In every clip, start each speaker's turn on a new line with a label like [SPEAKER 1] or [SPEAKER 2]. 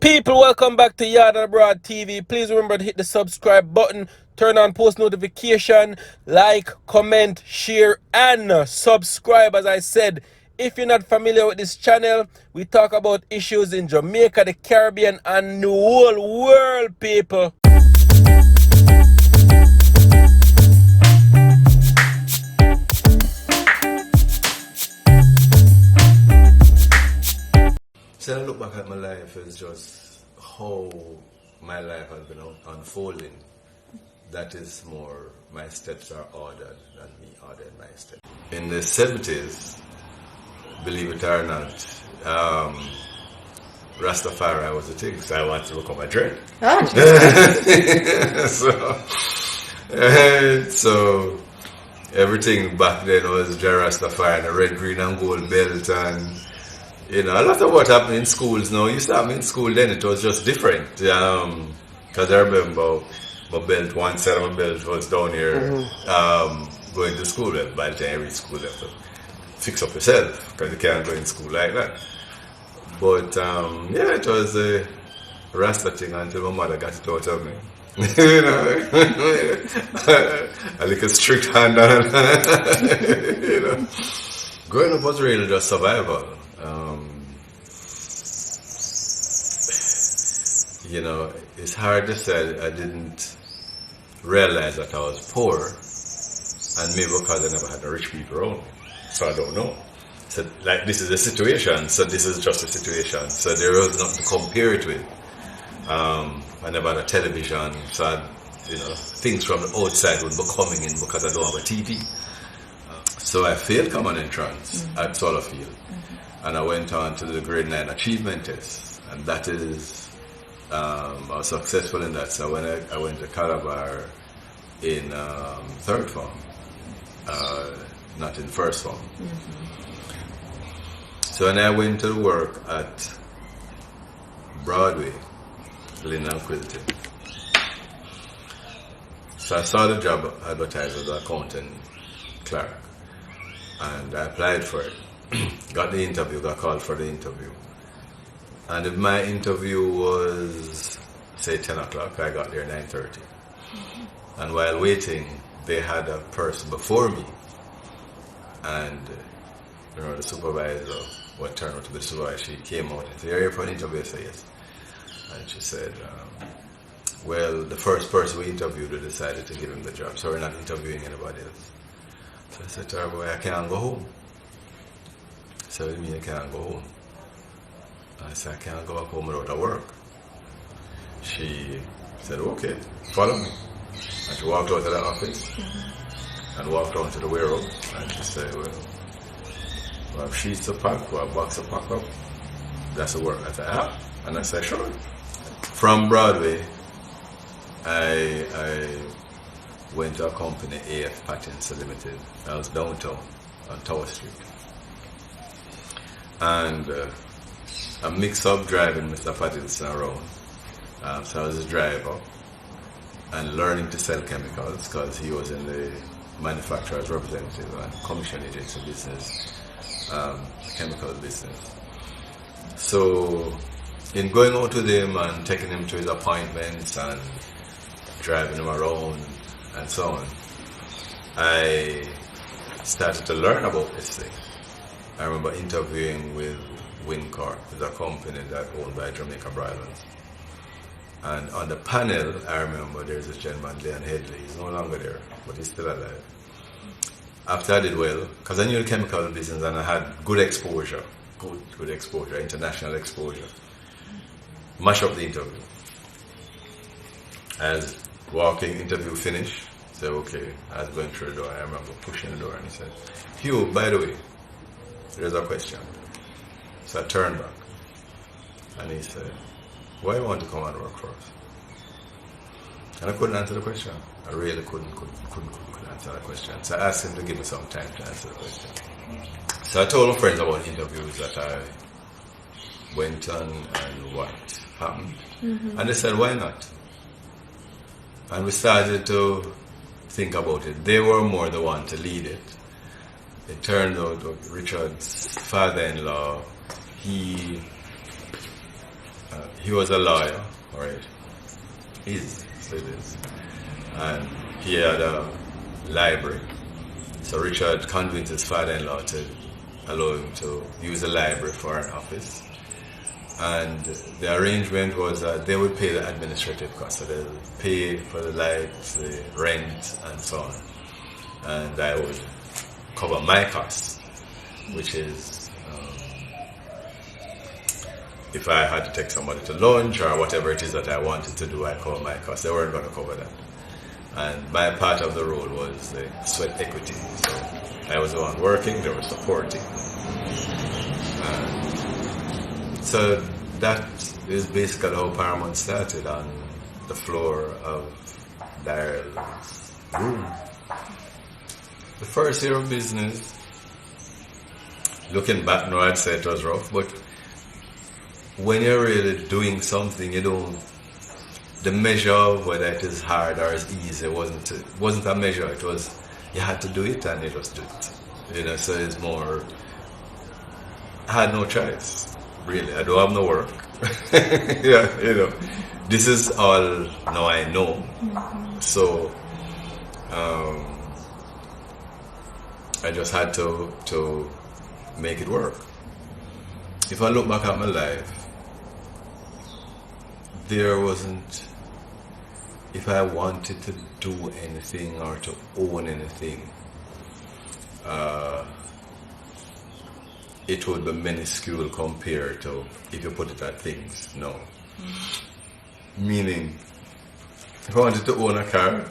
[SPEAKER 1] People, welcome back to YaadAndAbroadTV. Please remember to hit the subscribe button, turn on post notification, like, comment, share, and subscribe. As I said, if you're not familiar with this channel, we talk about issues in Jamaica, the Caribbean, and the whole world, people.
[SPEAKER 2] So I look back at my life as just how my life has been unfolding. That is more, my steps are ordered than me ordering my steps. In the 70s, believe it or not, Rastafari was the thing, so I wanted to become a dread. So everything back then was Rastafari and a red, green and gold belt, and you know, a lot of what happened in schools now. You start in school then, it was just different. Because I remember my belt, one side of my belt was down here going to school. Well, by the time I reach school, you have to fix up yourself because you can't go in school like that. But yeah, it was a Rasta thing until my mother got it out of me. You know, a little strict hand on you know. Growing up was really just survival. You know, it's hard to say I didn't realize that I was poor, and maybe because I never had the rich people around me. So I don't know. So like, this is a situation, so this is just a situation. So there was nothing to compare it with. I never had a television, so you know, things from the outside would be coming in because I don't have a TV. So I failed common entrance at Solofield, and I went on to the grade 9 achievement test, and that is I was successful in that. So when I went to Calabar in third form, not in first form. So when I went to work at Broadway, Gleaner and Quilting. So I saw the job advertised as an accountant clerk, and I applied for it. Got the interview, got called for the interview. And if my interview was, say, 10 o'clock, I got there 9:30. And while waiting, they had a person before me. And, you know, the supervisor, what turned out to be the supervisor, she came out and said, "You're here for an interview?" I said, "Yes." And she said, well, the first person we interviewed, we decided to give him the job, so we're not interviewing anybody else. So I said to her, "Well, I can't go home." So what do you mean I can't go home? I said, "I can't go back home without a work." She said, "Okay, follow me." And she walked out of the office and walked on to the warehouse, and she said, "Well, we have sheets to pack, we have box to pack up. That's the work." I said, "Ah?" And I said, "Sure." From Broadway, I went to a company, AF Patents Limited. I was downtown on Tower Street. And a mix-up driving Mr. Pattinson around. So I was a driver and learning to sell chemicals because he was in the manufacturer's representative and commission agency business, chemical business. So in going out with him and taking him to his appointments and driving him around and so on, I started to learn about this thing. I remember interviewing with Wincorp, is a company that owned by Jamaica Broadlands. And on the panel, I remember there's a gentleman, Leon Headley. He's no longer there, but he's still alive. After I did well, because I knew the chemical business and I had good exposure, good exposure, international exposure. Mash up the interview. As walking, interview finished, said, okay, I was going through the door. I remember pushing the door and he said, "Hugh, by the way, there's a question." So I turned back and he said, "Why do you want to come and work for us?" And I couldn't answer the question. I really couldn't answer the question. So I asked him to give me some time to answer the question. So I told my friends about interviews that I went on and what happened. And they said, "Why not?" And we started to think about it. They were more the one to lead it. It turned out Richard's father-in-law, he he was a lawyer, right? Is, so it is. And he had a library. So Richard convinced his father-in-law to allow him to use the library for an office. And the arrangement was that they would pay the administrative costs. So they would pay for the lights, the rent, and so on. And I would cover my costs, which is if I had to take somebody to lunch or whatever it is that I wanted to do, I cover my costs. They weren't going to cover that. And my part of the role was the sweat equity. So I was the one working, they were supporting. So that is basically how Paramount started, on the floor of Daryl's room. The first year of business, looking back now, I'd say it was rough, but when you're really doing something, you don't, the measure of whether it is hard or is easy wasn't a measure. It was, you had to do it and you just do it. You know, so it's more, I had no choice, really. I don't have no work. Yeah, you know, this is all now I know. So I just had to make it work. If I look back at my life, there wasn't, if I wanted to do anything or to own anything, it would be minuscule compared to if you put it at things. No. Meaning, if I wanted to own a car,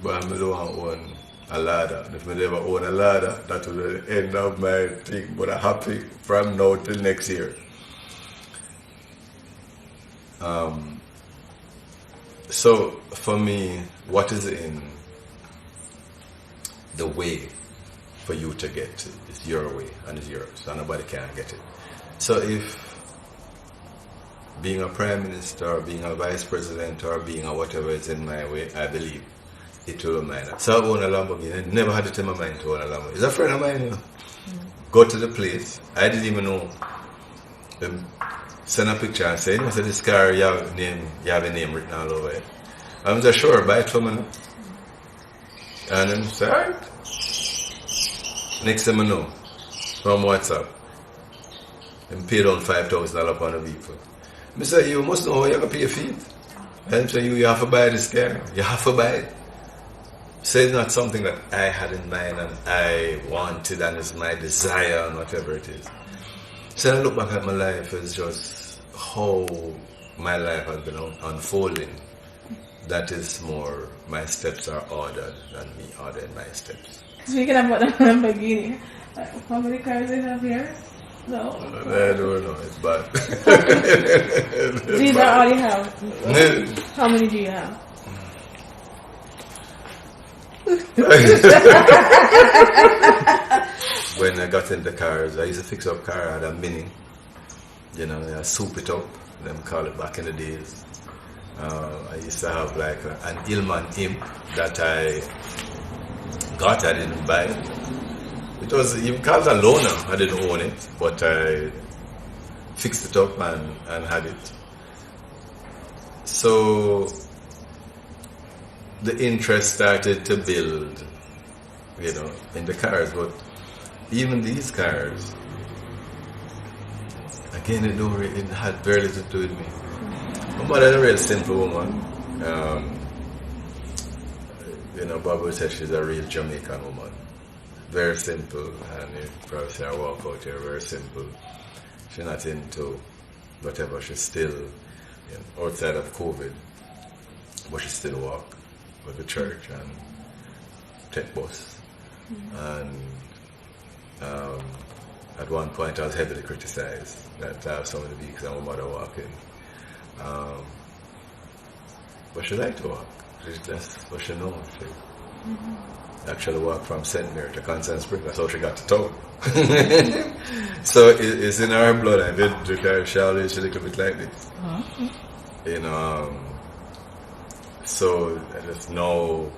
[SPEAKER 2] but I don't want to own a ladder. If I never own a ladder, that would be the end of my thing. But I'm happy from now till next year. So for me, what is in the way for you to get it is your way and it's yours, so nobody can get it. So if being a prime minister or being a vice president or being a whatever is in my way, I believe it will be mine. So I own a Lamborghini. I never had it in my mind to own a Lamborghini. It's a friend of mine, you know. Go to the place. I didn't even know. Send a picture and say, so this car, you have a name written all over it. I'm just sure, buy it for me. And then say, alright. Next time I know, from WhatsApp, and pay down $5,000 on a vehicle. I say, you must know how you have to pay your fee. And say, you have to buy this car. You have to buy it. So it's not something that I had in mind and I wanted and it's my desire and whatever it is. So I look back at my life as just how my life has been unfolding. That is more, my steps are ordered than me ordering my steps.
[SPEAKER 3] Speaking about the Lamborghini, how many cars do you have here? No?
[SPEAKER 2] I don't know, it's bad.
[SPEAKER 3] These are all you have? How many do you have?
[SPEAKER 2] When I got into cars, I used to fix up car. I had a Mini, you know, I soup it up, them call it back in the days. I used to have like an Illman imp that I got, I didn't buy it. It was, you call it a loaner, I didn't own it, but I fixed it up and had it. So the interest started to build, you know, in the cars, but even these cars, again, it had very little to do with me. My mother is a real simple woman. You know, Barbara said she's a real Jamaican woman. Very simple, and you probably see her walk out here, very simple. She's not into whatever, she's still, you know, outside of COVID, but she still walk with the church and take bus. And at one point I was heavily criticized that I have so many vehicles and my mother walking. But she liked to walk. That's what she knows. She actually walked from St. Mary to Constant Spring. That's how she got to town. So it's in her blood. I've been to her. She always a little bit like this. You know, so I just know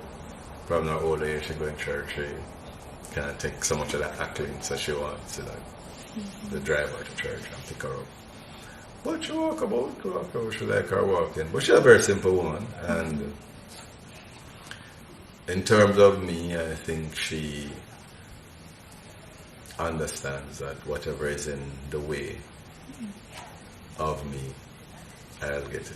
[SPEAKER 2] from her older age, she go in church, she can't take so much of that acting, so she wants to, like, the driver to church and pick her up. But she walk about, she like her walking. But she's a very simple woman. And in terms of me, I think she understands that whatever is in the way of me, I'll get it.